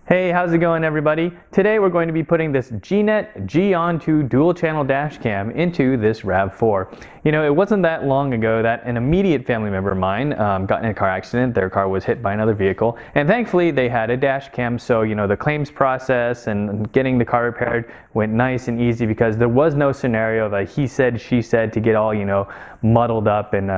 Hey, how's it going everybody? Today we're going to be putting this GNET G-ON2 dual channel dash cam into this Rav4. You know, it wasn't that long ago that an immediate family member of mine got in a car accident. Their car was hit by another vehicle, and thankfully they had a dash cam, so you know the claims process and getting the car repaired went nice and easy because there was no scenario of a he said, she said to get all, you know, muddled up and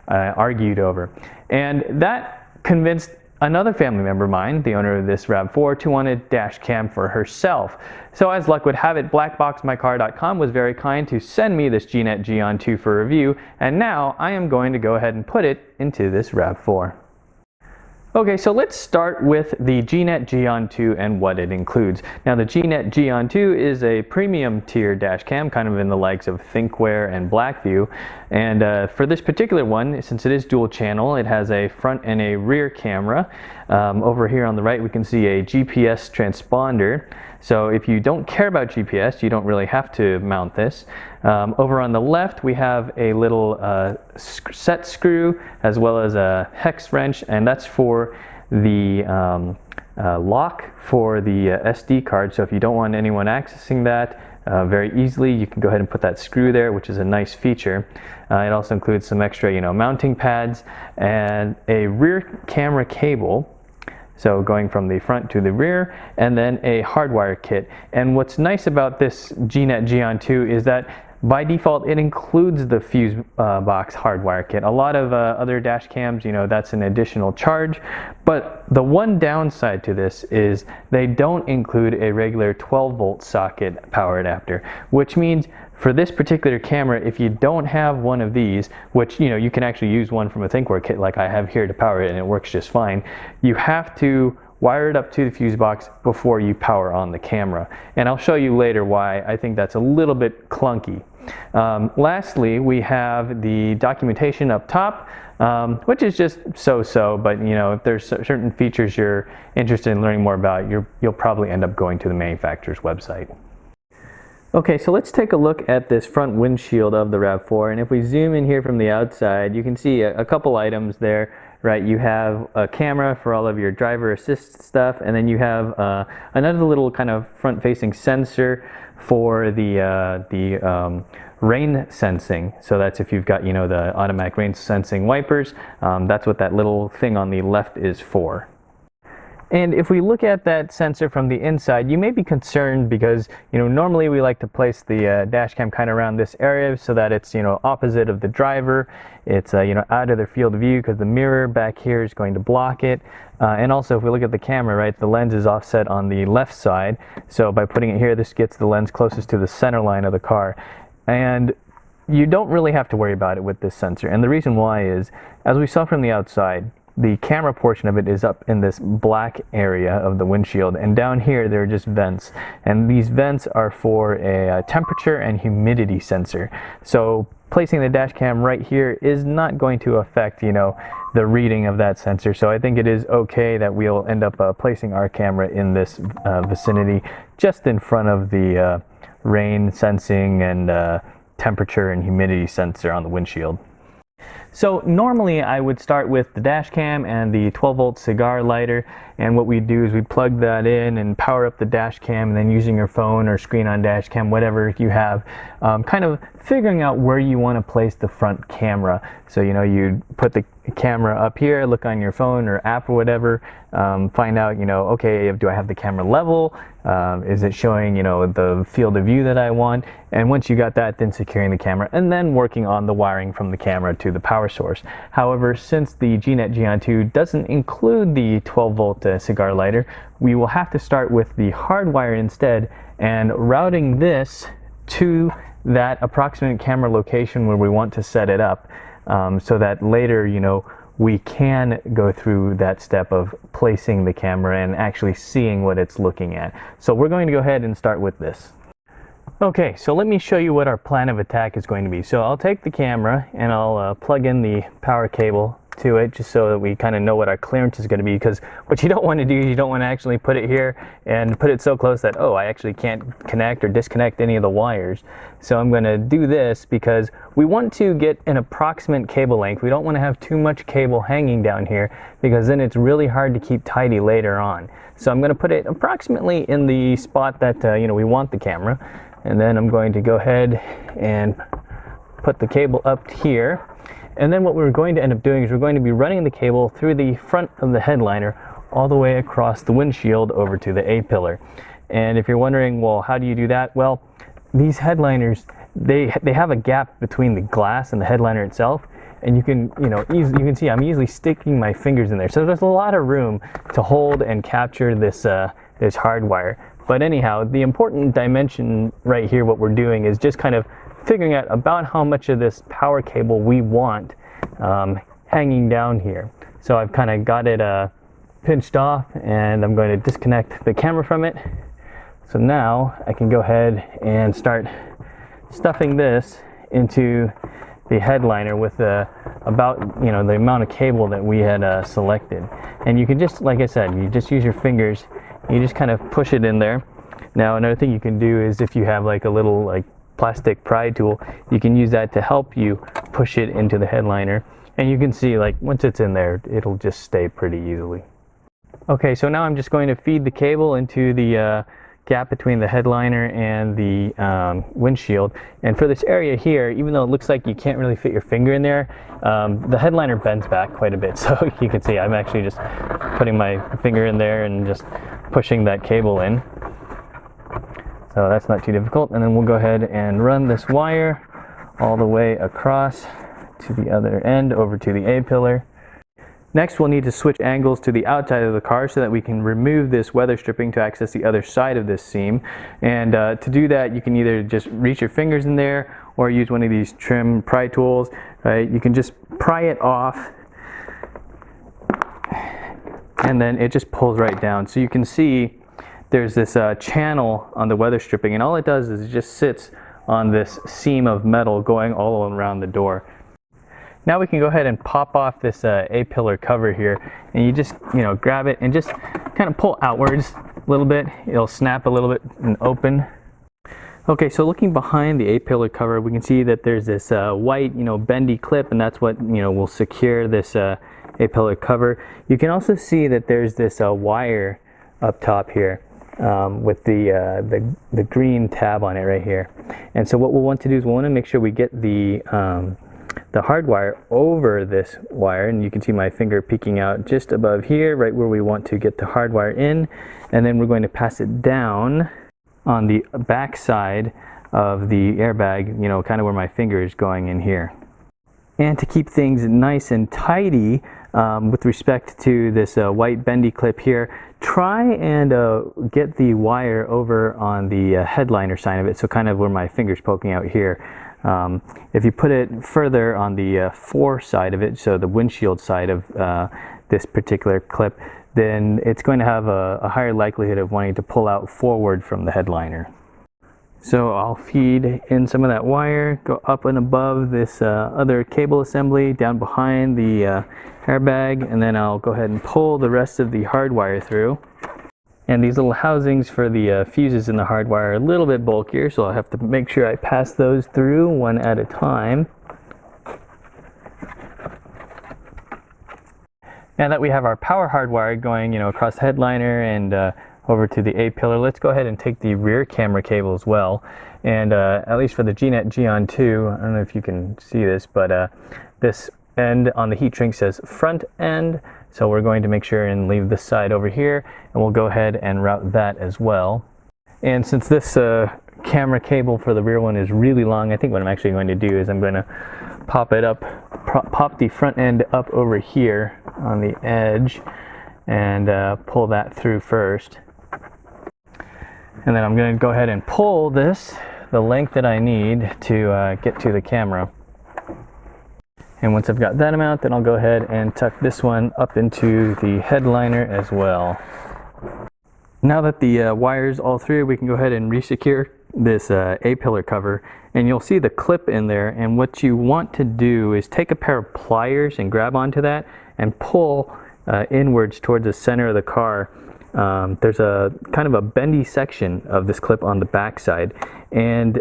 argued over. And that convinced another family member of mine, the owner of this Rav4, to want a dash cam for herself. So as luck would have it, blackboxmycar.com was very kind to send me this GNET G-ON2 for review, and now I am going to go ahead and put it into this Rav4. Okay, so let's start with the GNET G-ON2 and what it includes. Now the GNET G-ON2 is a premium tier dash cam, kind of in the likes of Thinkware and Blackview. And for this particular one, since it is dual channel, it has a front and a rear camera. Over here on the right we can see a GPS transponder. So if you don't care about GPS, you don't really have to mount this. Over on the left we have a little set screw as well as a hex wrench, and that's for the lock for the SD card. So if you don't want anyone accessing that very easily, you can go ahead and put that screw there, which is a nice feature. It also includes some extra, you know, mounting pads and a rear camera cable. So going from the front to the rear, and then a hardwire kit. And what's nice about this GNET G-ON2 is that by default it includes the fuse box hardwire kit. A lot of other dash cams, you know, that's an additional charge. But the one downside to this is they don't include a regular 12-volt socket power adapter, which means for this particular camera, if you don't have one of these, which, you know, you can actually use one from a Thinkware kit like I have here to power it and it works just fine, you have to wire it up to the fuse box before you power on the camera. And I'll show you later why I think that's a little bit clunky. Lastly, we have the documentation up top, which is just so-so, but you know, if there's certain features you're interested in learning more about, you'll probably end up going to the manufacturer's website. Okay, so let's take a look at this front windshield of the Rav4, and if we zoom in here from the outside, you can see a couple items there, right? You have a camera for all of your driver assist stuff, and then you have another little kind of front-facing sensor for the rain sensing. So that's if you've got, you know, the automatic rain sensing wipers, that's what that little thing on the left is for. And if we look at that sensor from the inside, you may be concerned because, you know, normally we like to place the dash cam kind of around this area so that it's, you know, opposite of the driver. It's, you know, out of their field of view because the mirror back here is going to block it. And also if we look at the camera, right, the lens is offset on the left side. So by putting it here, this gets the lens closest to the center line of the car. And you don't really have to worry about it with this sensor. And the reason why is, as we saw from the outside, the camera portion of it is up in this black area of the windshield, and down here there are just vents, and these vents are for a temperature and humidity sensor. So placing the dash cam right here is not going to affect, you know, the reading of that sensor. So I think it is okay that we'll end up placing our camera in this vicinity, just in front of the rain sensing and temperature and humidity sensor on the windshield. So normally I would start with the dash cam and the 12-volt cigar lighter, and what we'd do is we'd plug that in and power up the dash cam, and then using your phone or screen on dash cam, whatever you have, kind of figuring out where you want to place the front camera. So, you know, you put the camera up here, look on your phone or app or whatever, find out, you know, okay, do I have the camera level? Is it showing, you know, the field of view that I want? And once you got that, then securing the camera and then working on the wiring from the camera to the power source. However, since the GNET G-ON2 doesn't include the 12-volt cigar lighter, we will have to start with the hardwire instead and routing this to that approximate camera location where we want to set it up, so that later, you know, we can go through that step of placing the camera and actually seeing what it's looking at. So we're going to go ahead and start with this. Okay, so let me show you what our plan of attack is going to be. So I'll take the camera and I'll plug in the power cable to it, just so that we kind of know what our clearance is going to be, because what you don't want to do is you don't want to actually put it here and put it so close that, oh, I actually can't connect or disconnect any of the wires. So I'm going to do this because we want to get an approximate cable length. We don't want to have too much cable hanging down here, because then it's really hard to keep tidy later on. So I'm going to put it approximately in the spot that we want the camera, and then I'm going to go ahead and put the cable up here. And then what we're going to end up doing is we're going to be running the cable through the front of the headliner all the way across the windshield over to the A-pillar. And if you're wondering, well, how do you do that? Well, these headliners, they have a gap between the glass and the headliner itself, and you can you can see I'm easily sticking my fingers in there. So there's a lot of room to hold and capture this this hardwire. But anyhow, the important dimension right here, what we're doing is just kind of figuring out about how much of this power cable we want hanging down here. So I've kind of got it pinched off, and I'm going to disconnect the camera from it. So now I can go ahead and start stuffing this into the headliner with about the amount of cable that we had selected. And you can just, like I said, you just use your fingers, you just kind of push it in there. Now another thing you can do is, if you have like a little plastic pry tool, you can use that to help you push it into the headliner, and you can see once it's in there, it'll just stay pretty easily. Okay, so now I'm just going to feed the cable into the gap between the headliner and the windshield. And for this area here, even though it looks like you can't really fit your finger in there, the headliner bends back quite a bit. So you can see I'm actually just putting my finger in there and just pushing that cable in. So that's not too difficult. And then we'll go ahead and run this wire all the way across to the other end over to the A-pillar. Next, we'll need to switch angles to the outside of the car so that we can remove this weather stripping to access the other side of this seam. And to do that, you can either just reach your fingers in there or use one of these trim pry tools. Right? You can just pry it off, and then it just pulls right down. So you can see there's this channel on the weather stripping, and all it does is it just sits on this seam of metal going all around the door. Now we can go ahead and pop off this A-pillar cover here, and you just grab it and just kind of pull outwards a little bit. It'll snap a little bit and open. Okay, so looking behind the A-pillar cover, we can see that there's this white bendy clip, and that's what will secure this A-pillar cover. You can also see that there's this wire up top here with the green tab on it right here. And so what we'll want to do is we'll want to make sure we get the hardwire over this wire, and you can see my finger peeking out just above here, right where we want to get the hardwire in, and then we're going to pass it down on the back side of the airbag, kind of where my finger is going in here. And to keep things nice and tidy with respect to this white bendy clip here, try and get the wire over on the headliner side of it, so kind of where my finger's poking out here. If you put it further on the fore side of it, so the windshield side of this particular clip, then it's going to have a higher likelihood of wanting to pull out forward from the headliner. So I'll feed in some of that wire, go up and above this other cable assembly, down behind the airbag, and then I'll go ahead and pull the rest of the hardwire through. And these little housings for the fuses in the hardwire are a little bit bulkier, so I'll have to make sure I pass those through one at a time. Now that we have our power hardwire going, across the headliner and over to the A-pillar, let's go ahead and take the rear camera cable as well. And at least for the GNET G-ON2, I don't know if you can see this, but this end on the heat shrink says front end. So we're going to make sure and leave this side over here, and we'll go ahead and route that as well. And since this camera cable for the rear one is really long, I think what I'm actually going to do is I'm going to pop it up, pop the front end up over here on the edge, and pull that through first. And then I'm going to go ahead and pull this the length that I need to get to the camera. And once I've got that amount, then I'll go ahead and tuck this one up into the headliner as well. Now that the wire's all through, we can go ahead and resecure this A-pillar cover, and you'll see the clip in there, and what you want to do is take a pair of pliers and grab onto that and pull inwards towards the center of the car. There's a kind of a bendy section of this clip on the back side, and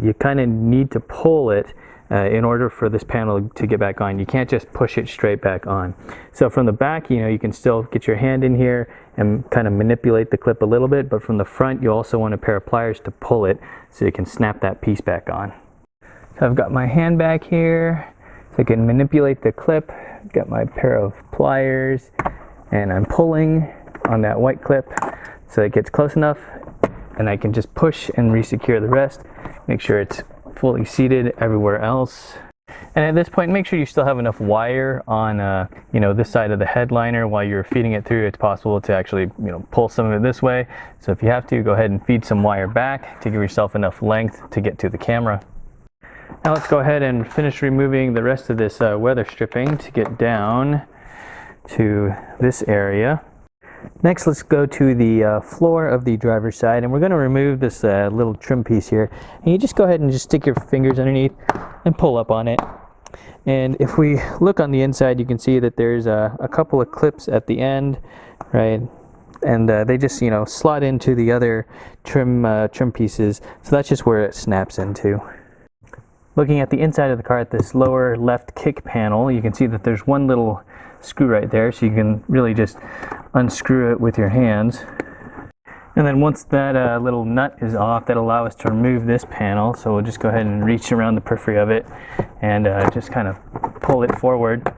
you kind of need to pull it in order for this panel to get back on. You can't just push it straight back on. So from the back, you can still get your hand in here and kind of manipulate the clip a little bit, but from the front you also want a pair of pliers to pull it so you can snap that piece back on. So I've got my hand back here so I can manipulate the clip. I've got my pair of pliers and I'm pulling on that white clip so it gets close enough, and I can just push and re-secure the rest, make sure it's fully seated everywhere else. And at this point, make sure you still have enough wire on this side of the headliner while you're feeding it through. It's possible to actually pull some of it this way, so if you have to, go ahead and feed some wire back to give yourself enough length to get to the camera. Now let's go ahead and finish removing the rest of this weather stripping to get down to this area. Next, let's go to the floor of the driver's side, and we're going to remove this little trim piece here. And you just go ahead and just stick your fingers underneath and pull up on it. And if we look on the inside, you can see that there's a couple of clips at the end, right? And they just slot into the other trim pieces. So that's just where it snaps into. Looking at the inside of the car at this lower left kick panel, you can see that there's one little screw right there, so you can really just unscrew it with your hands. And then once that little nut is off, that'll allow us to remove this panel. So we'll just go ahead and reach around the periphery of it and just kind of pull it forward.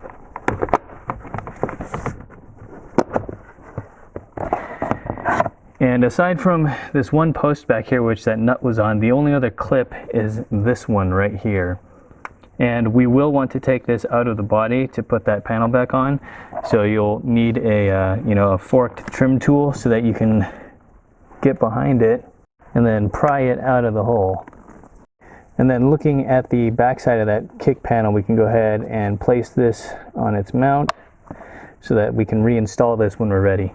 And aside from this one post back here which that nut was on, the only other clip is this one right here. And we will want to take this out of the body to put that panel back on. So you'll need a forked trim tool so that you can get behind it and then pry it out of the hole. And then looking at the back side of that kick panel, we can go ahead and place this on its mount so that we can reinstall this when we're ready.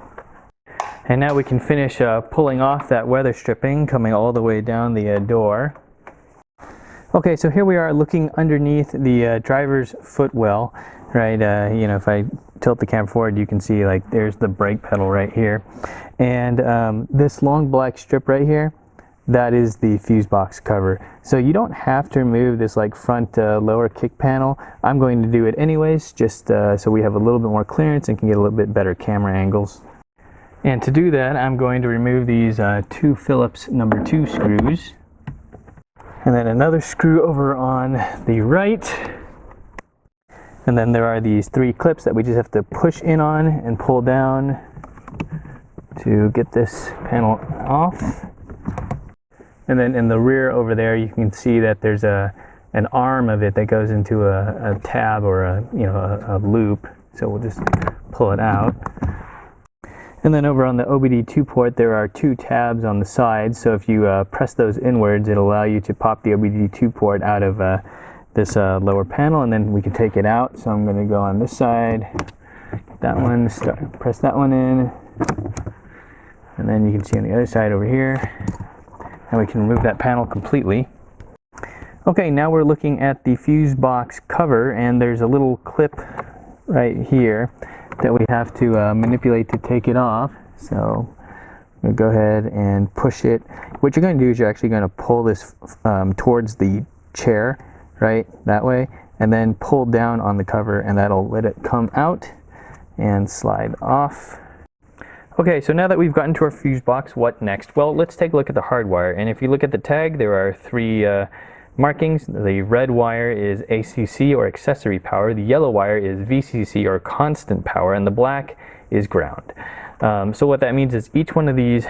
And now we can finish pulling off that weather stripping coming all the way down the door. Okay, so here we are looking underneath the driver's footwell, right? If I tilt the camera forward, you can see there's the brake pedal right here. And this long black strip right here, that is the fuse box cover. So you don't have to remove this front lower kick panel. I'm going to do it anyways, just so we have a little bit more clearance and can get a little bit better camera angles. And to do that, I'm going to remove these two Phillips number 2 screws. And then another screw over on the right. And then there are these 3 clips that we just have to push in on and pull down to get this panel off. And then in the rear over there, you can see that there's an arm of it that goes into a tab or a loop. So we'll just pull it out. And then over on the OBD2 port, there are 2 tabs on the side. So if you press those inwards, it'll allow you to pop the OBD2 port out of this lower panel, and then we can take it out. So I'm going to go on this side, get that one, press that one in, and then you can see on the other side over here, and we can remove that panel completely. Okay, now we're looking at the fuse box cover, and there's a little clip right here that we have to manipulate to take it off. So we'll go ahead and push it. What you're going to do is you're actually going to pull this towards the chair, right, that way, and then pull down on the cover, and that'll let it come out and slide off. Okay, so now that we've gotten to our fuse box, what next? Well, let's take a look at the hardwire. And if you look at the tag, there are 3 markings. The red wire is ACC or accessory power, the yellow wire is VCC or constant power, and the black is ground. So what that means is each one of these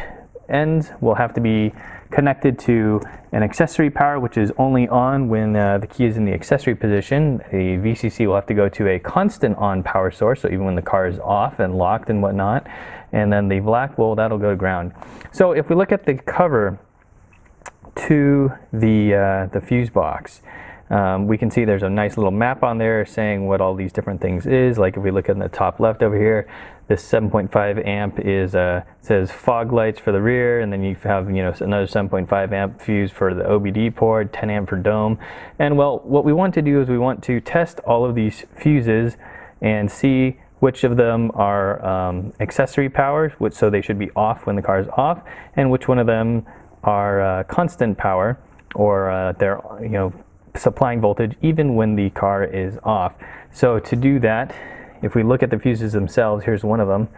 ends will have to be connected to an accessory power, which is only on when the key is in the accessory position. The VCC will have to go to a constant on power source, so even when the car is off and locked and whatnot. And then the black, well, that'll go to ground. So if we look at the cover to the fuse box, we can see there's a nice little map on there saying what all these different things is. Like if we look in the top left over here, this 7.5 amp is says fog lights for the rear, and then you have another 7.5 amp fuse for the OBD port, 10 amp for dome. And well, what we want to do is we want to test all of these fuses and see which of them are accessory power, so they should be off when the car is off, and which one of them are constant power, or they're supplying voltage even when the car is off. So to do that, if we look at the fuses themselves, here's one of them.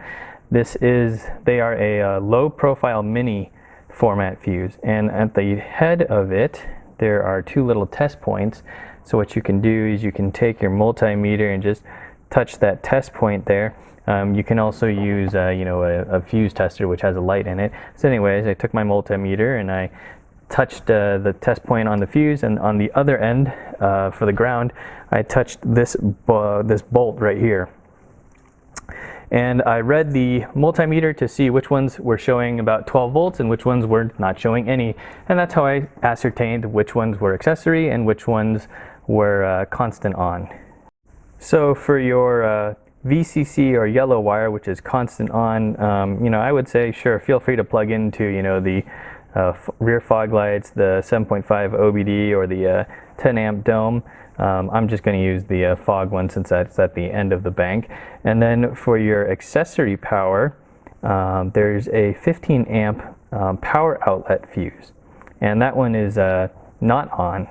They are a low profile mini format fuse, and at the head of it there are two little test points. So what you can do is you can take your multimeter and just touch that test point there. You can also use a fuse tester which has a light in it. So anyways, I took my multimeter and I touched the test point on the fuse, and on the other end for the ground I touched this bolt right here. And I read the multimeter to see which ones were showing about 12 volts and which ones were not showing any. And that's how I ascertained which ones were accessory and which ones were constant on. So for your VCC or yellow wire, which is constant on, I would say sure, feel free to plug into the rear fog lights, the 7.5 OBD, or the 10 amp dome. I'm just going to use the fog one since that's at the end of the bank. And then for your accessory power, there's a 15 amp power outlet fuse, and that one is not on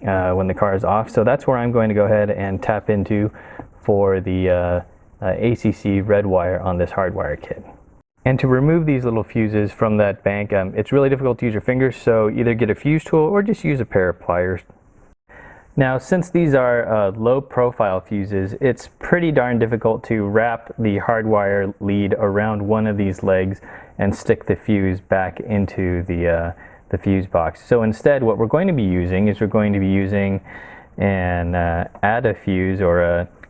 when the car is off. So that's where I'm going to go ahead and tap into for the ACC red wire on this hardwire kit. And to remove these little fuses from that bank, it's really difficult to use your fingers, so either get a fuse tool or just use a pair of pliers. Now, since these are low profile fuses, it's pretty darn difficult to wrap the hardwire lead around one of these legs and stick the fuse back into the fuse box. So instead, what we're going to be using is an add a fuse, or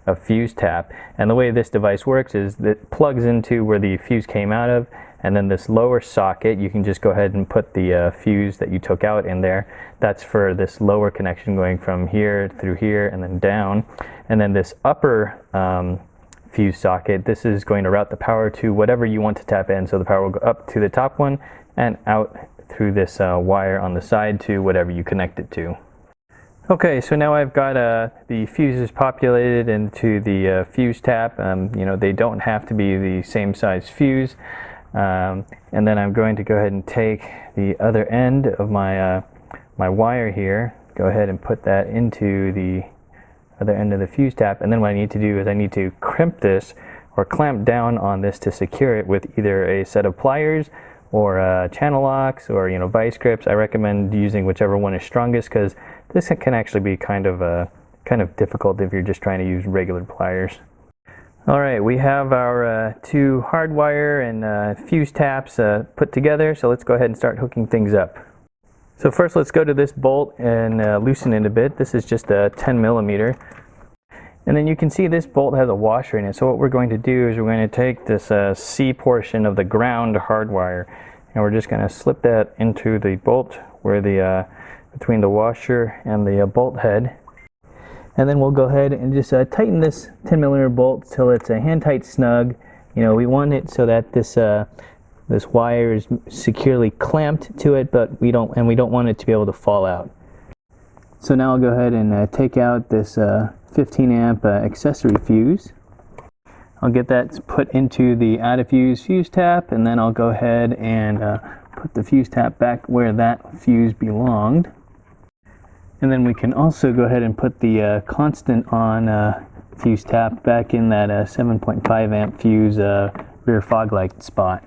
a fuse tap. And the way this device works is that it plugs into where the fuse came out of, and then this lower socket, you can just go ahead and put the fuse that you took out in there. That's for this lower connection going from here through here and then down. And then this upper fuse socket, this is going to route the power to whatever you want to tap in. So the power will go up to the top one and out through this wire on the side to whatever you connect it to. Okay, so now I've got the fuses populated into the fuse tap. They don't have to be the same size fuse. And then I'm going to go ahead and take the other end of my my wire here, go ahead and put that into the other end of the fuse tap. And then what I need to do is I need to crimp this or clamp down on this to secure it with either a set of pliers or channel locks or vice grips. I recommend using whichever one is strongest, because this can actually be kind of difficult if you're just trying to use regular pliers. All right, we have our two hardwire and fuse taps put together, so let's go ahead and start hooking things up. So first, let's go to this bolt and loosen it a bit. This is just a 10 millimeter. And then you can see this bolt has a washer in it. So what we're going to do is we're going to take this C portion of the ground hardwire, and we're just going to slip that into the bolt where the between the washer and the bolt head. And then we'll go ahead and just tighten this 10 millimeter bolt till it's a hand tight snug. We want it so that this wire is securely clamped to it, but we don't want it to be able to fall out. So now I'll go ahead and take out this 15 amp accessory fuse. I'll get that put into the add a fuse fuse tap, and then I'll go ahead and put the fuse tap back where that fuse belonged. And then we can also go ahead and put the constant on fuse tap back in that 7.5 amp fuse rear fog light spot.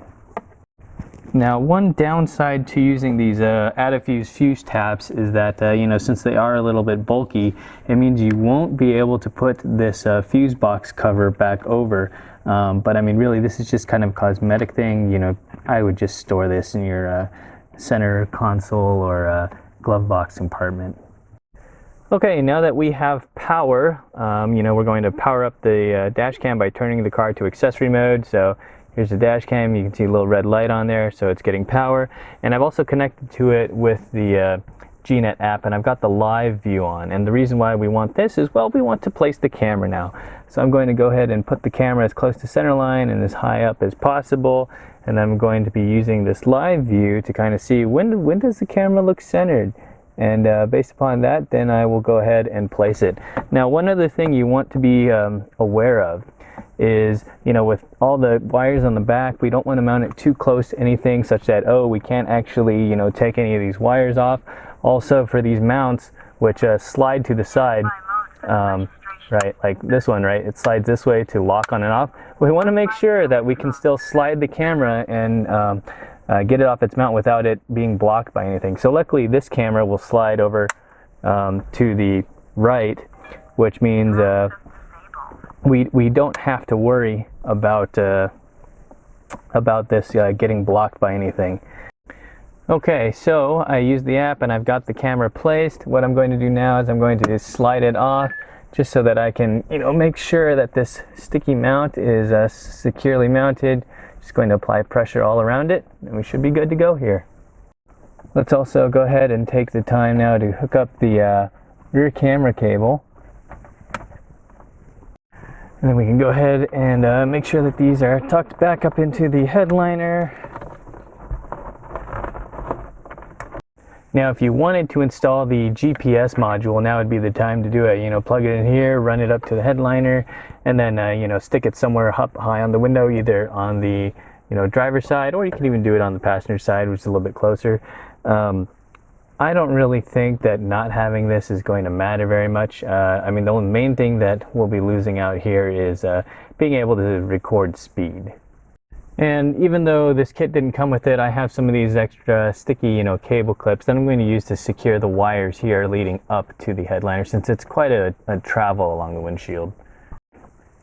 Now, one downside to using these add-a-fuse fuse taps is that, since they are a little bit bulky, it means you won't be able to put this fuse box cover back over. But I mean, really, this is just kind of a cosmetic thing. I would just store this in your center console or glove box compartment. Okay, now that we have power, we're going to power up the dash cam by turning the car to accessory mode. So here's the dash cam. You can see a little red light on there, so it's getting power. And I've also connected to it with the GNET app, and I've got the live view on. And the reason why we want this is, well, we want to place the camera now. So I'm going to go ahead and put the camera as close to center line and as high up as possible. And I'm going to be using this live view to kind of see when does the camera look centered. And based upon that, then I will go ahead and place it. Now, one other thing you want to be aware of is, you know, with all the wires on the back, we don't want to mount it too close to anything such that, oh, we can't actually, you know, take any of these wires off. Also, for these mounts, which slide to the side, right, like this one, right, it slides this way to lock on and off. We want to make sure that we can still slide the camera and get it off its mount without it being blocked by anything. So luckily this camera will slide over to the right, which means we don't have to worry about this getting blocked by anything. Okay, so I used the app and I've got the camera placed. What I'm going to do now is I'm going to just slide it off just so that I can, you know, make sure that this sticky mount is securely mounted. Just going to apply pressure all around it, and we should be good to go here. Let's also go ahead and take the time now to hook up the rear camera cable. And then we can go ahead and make sure that these are tucked back up into the headliner. Now, if you wanted to install the GPS module, now would be the time to do it. You know, plug it in here, run it up to the headliner, and then you know, stick it somewhere up high on the window, either on the, you know, driver's side, or you can even do it on the passenger side, which is a little bit closer. I don't really think that not having this is going to matter very much. I mean, the only main thing that we'll be losing out here is being able to record speed. And even though this kit didn't come with it, I have some of these extra sticky, you know, cable clips that I'm going to use to secure the wires here leading up to the headliner, since it's quite a travel along the windshield.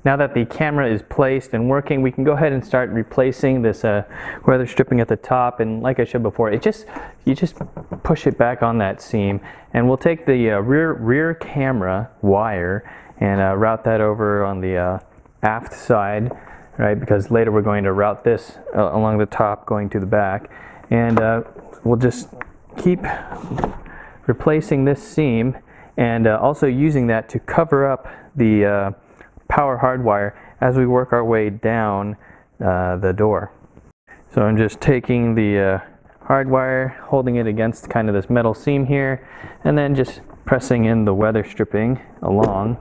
Now that the camera is placed and working, we can go ahead and start replacing this weather stripping at the top. And like I showed before, you just push it back on that seam, and we'll take the rear camera wire and route that over on the aft side. Right, because later we're going to route this along the top going to the back, and we'll just keep replacing this seam and also using that to cover up the power hardwire as we work our way down the door. So I'm just taking the hardwire, holding it against kind of this metal seam here, and then just pressing in the weather stripping along.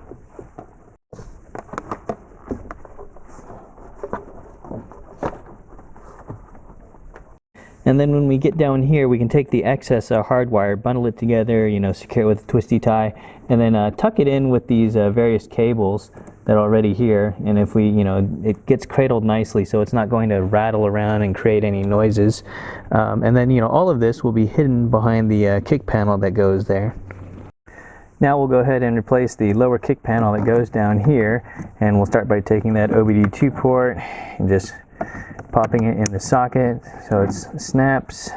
And then when we get down here, we can take the excess hardwire, bundle it together, you know, secure it with a twisty tie, and then tuck it in with these various cables that are already here. And if we, you know, it gets cradled nicely, so it's not going to rattle around and create any noises. And then, you know, all of this will be hidden behind the kick panel that goes there. Now we'll go ahead and replace the lower kick panel that goes down here, and we'll start by taking that OBD2 port and just popping it in the socket so it snaps.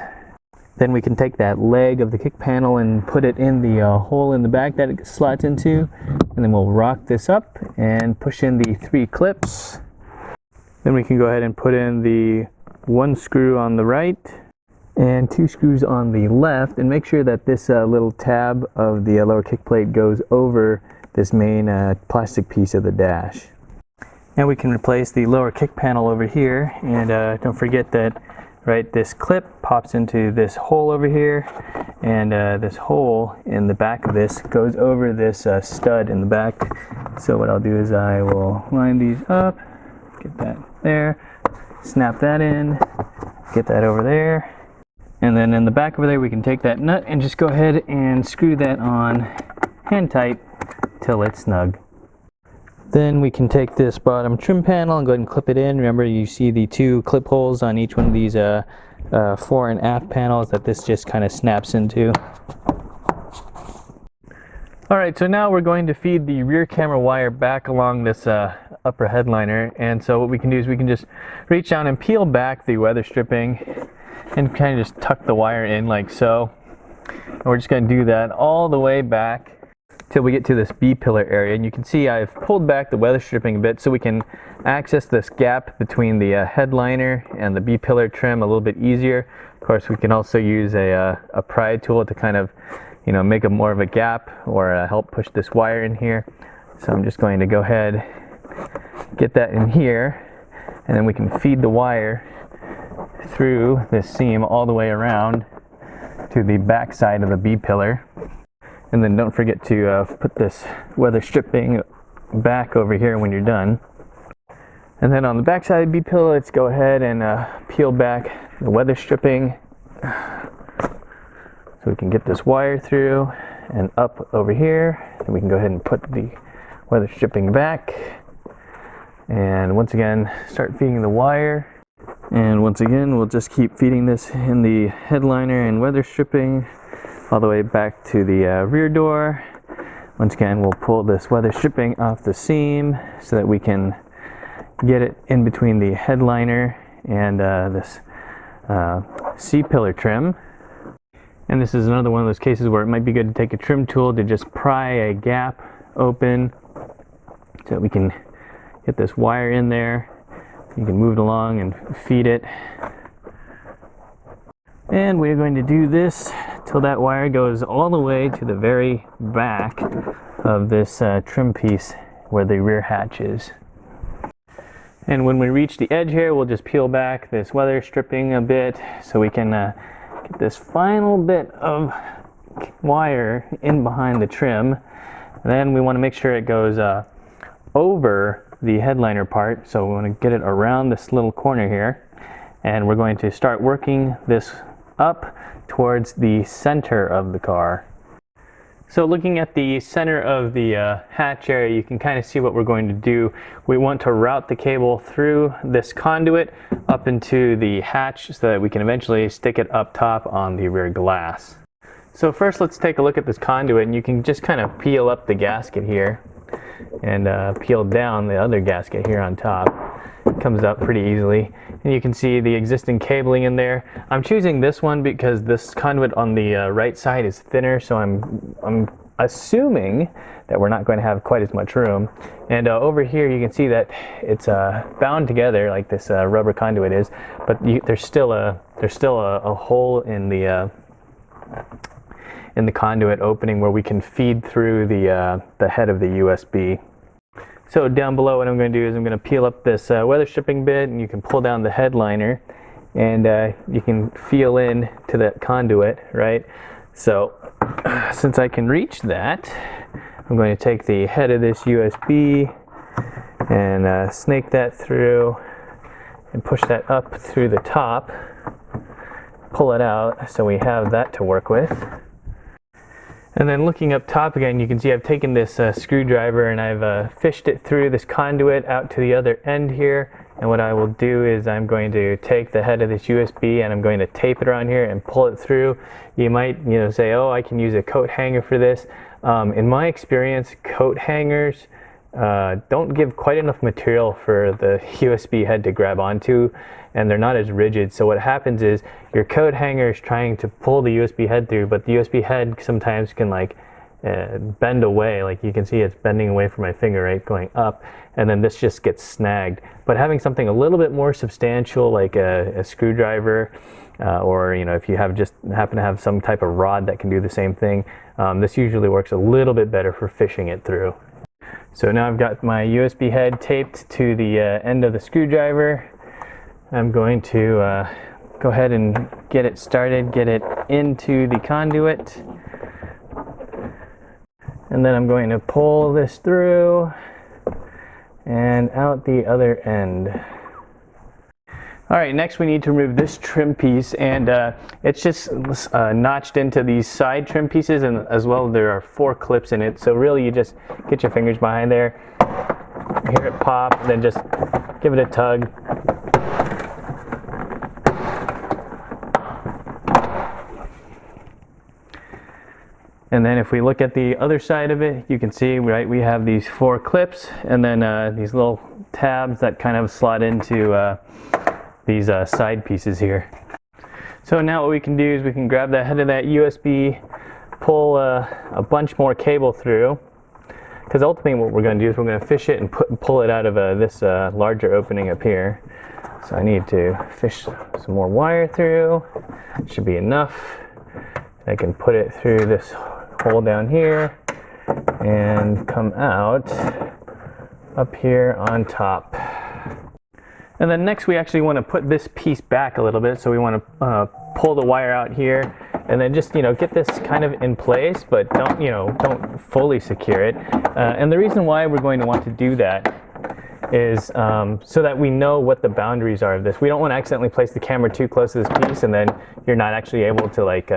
Then we can take that leg of the kick panel and put it in the hole in the back that it slots into, and then we'll rock this up and push in the 3 clips. Then we can go ahead and put in the 1 screw on the right and 2 screws on the left, and make sure that this little tab of the lower kick plate goes over this main plastic piece of the dash. Now we can replace the lower kick panel over here, and don't forget that, right, this clip pops into this hole over here, and this hole in the back of this goes over this stud in the back. So what I'll do is I will line these up, get that there, snap that in, get that over there, and then in the back over there we can take that nut and just go ahead and screw that on hand tight till it's snug. Then we can take this bottom trim panel and go ahead and clip it in. Remember, you see the 2 clip holes on each one of these fore and aft panels that this just kind of snaps into. Alright, so now we're going to feed the rear camera wire back along this upper headliner. And so what we can do is we can just reach down and peel back the weather stripping and kind of just tuck the wire in like so. And we're just going to do that all the way back till we get to this B-pillar area, and you can see I've pulled back the weather stripping a bit so we can access this gap between the headliner and the B-pillar trim a little bit easier. Of course, we can also use a pry tool to kind of make more of a gap or help push this wire in here. So I'm just going to go ahead, get that in here, and then we can feed the wire through this seam all the way around to the back side of the B pillar. And then don't forget to put this weather stripping back over here when you're done. And then on the back side of the B pillar, let's go ahead and peel back the weather stripping so we can get this wire through and up over here. And we can go ahead and put the weather stripping back. And once again, start feeding the wire. And once again, we'll just keep feeding this in the headliner and weather stripping all the way back to the rear door. Once again, we'll pull this weather stripping off the seam so that we can get it in between the headliner and this C-pillar trim. And this is another one of those cases where it might be good to take a trim tool to just pry a gap open so that we can get this wire in there. You can move it along and feed it. And we're going to do this till that wire goes all the way to the very back of this trim piece where the rear hatch is. And when we reach the edge here, we'll just peel back this weather stripping a bit so we can get this final bit of wire in behind the trim. And then we want to make sure it goes over the headliner part, so we want to get it around this little corner here, and we're going to start working this up towards the center of the car. So looking at the center of the hatch area, you can kind of see what we're going to do. We want to route the cable through this conduit up into the hatch so that we can eventually stick it up top on the rear glass. So first let's take a look at this conduit, and you can just kind of peel up the gasket here and peel down the other gasket here on top. It comes up pretty easily, and you can see the existing cabling in there. I'm choosing this one because this conduit on the right side is thinner, so I'm assuming that we're not going to have quite as much room. And over here you can see that it's bound together like this rubber conduit is, but there's still a hole in the conduit opening where we can feed through the head of the USB. So down below, what I'm going to do is I'm going to peel up this weather stripping bit, and you can pull down the headliner, and you can feel in to that conduit, right? So since I can reach that, I'm going to take the head of this USB and snake that through and push that up through the top, pull it out so we have that to work with. And then looking up top again, you can see I've taken this screwdriver and I've fished it through this conduit out to the other end here. And what I will do is I'm going to take the head of this USB and I'm going to tape it around here and pull it through. You might say, oh, I can use a coat hanger for this. In my experience, coat hangers don't give quite enough material for the USB head to grab onto, and they're not as rigid. So what happens is your coat hanger is trying to pull the USB head through, but the USB head sometimes can bend away. Like you can see it's bending away from my finger, right, going up, and then this just gets snagged. But having something a little bit more substantial like a screwdriver, or if you happen to have some type of rod that can do the same thing, this usually works a little bit better for fishing it through. So now I've got my USB head taped to the end of the screwdriver. I'm going to go ahead and get it started, get it into the conduit, and then I'm going to pull this through and out the other end. Alright, next we need to remove this trim piece, and it's just notched into these side trim pieces, and as well there are 4 clips in it, so really you just get your fingers behind there, hear it pop, then just give it a tug. And then if we look at the other side of it, you can see, right, we have these 4 clips, and then these little tabs that kind of slot into these side pieces here. So now what we can do is we can grab the head of that USB, pull a bunch more cable through, because ultimately what we're going to do is we're going to fish it and pull it out of this larger opening up here. So I need to fish some more wire through. Should be enough. I can put it through this hole down here and come out up here on top. And then next we actually want to put this piece back a little bit, so we want to pull the wire out here and then just, you know, get this kind of in place, but don't, you know, don't fully secure it. And the reason why we're going to want to do that is so that we know what the boundaries are of this. We don't want to accidentally place the camera too close to this piece and then you're not actually able to like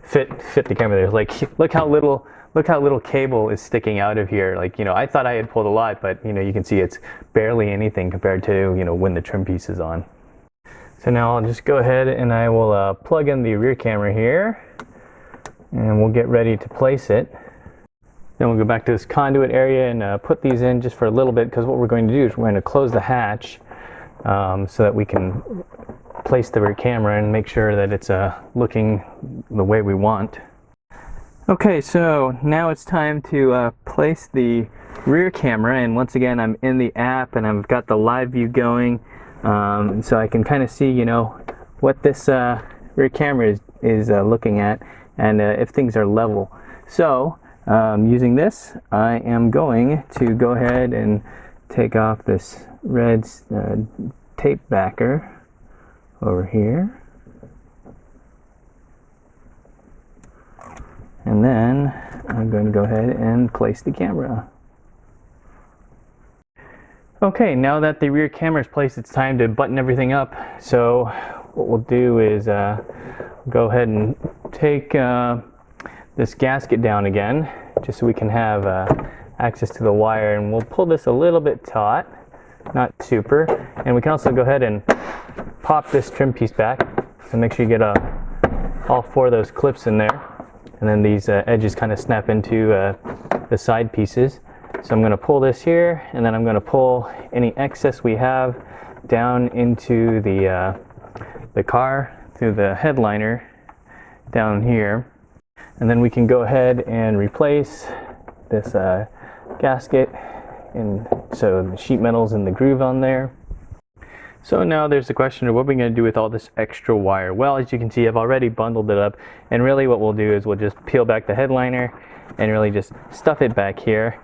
fit the camera there. Like, look how little cable is sticking out of here. Like, you know, I thought I had pulled a lot, but you know, you can see it's barely anything compared to, you know, when the trim piece is on. So now I'll just go ahead and I will plug in the rear camera here and we'll get ready to place it. Then we'll go back to this conduit area and put these in just for a little bit, because what we're going to do is we're going to close the hatch so that we can place the rear camera and make sure that it's looking the way we want. Okay, so now it's time to place the rear camera, and once again I'm in the app and I've got the live view going, and so I can kind of see, you know, what this rear camera is looking at and if things are level. So using this, I am going to go ahead and take off this red tape backer over here. And then I'm going to go ahead and place the camera. Okay, now that the rear camera is placed, it's time to button everything up. So what we'll do is go ahead and take this gasket down again, just so we can have access to the wire, and we'll pull this a little bit taut, not super. And we can also go ahead and pop this trim piece back, so make sure you get all four of those clips in there. And then these edges kind of snap into the side pieces. So I'm going to pull this here, and then I'm going to pull any excess we have down into the car through the headliner down here. And then we can go ahead and replace this gasket, and so the sheet metal's in the groove on there. So now there's the question of what we're going to do with all this extra wire. Well, as you can see, I've already bundled it up, and really what we'll do is we'll just peel back the headliner and really just stuff it back here.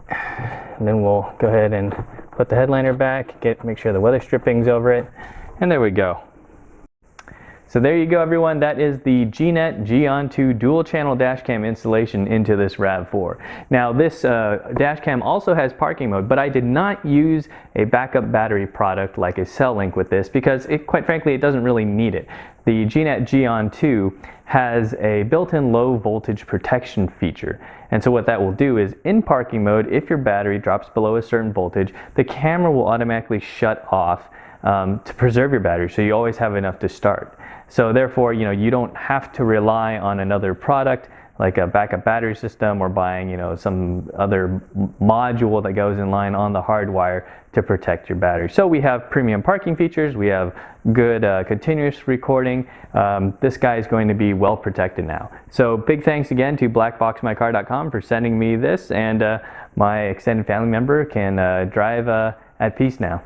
And then we'll go ahead and put the headliner back, make sure the weather stripping's over it, and there we go. So there you go, everyone. That is the GNET G-ON2 dual channel dash cam installation into this RAV4. Now this dash cam also has parking mode, but I did not use a backup battery product like a cell link with this, because quite frankly, it doesn't really need it. The GNET G-ON2 has a built-in low voltage protection feature. And so what that will do is, in parking mode, if your battery drops below a certain voltage, the camera will automatically shut off to preserve your battery, so you always have enough to start. So therefore, you know, you don't have to rely on another product like a backup battery system, or buying, you know, some other module that goes in line on the hardwire to protect your battery. So we have premium parking features, we have good continuous recording. This guy is going to be well protected now. So big thanks again to blackboxmycar.com for sending me this, and my extended family member can drive at peace now.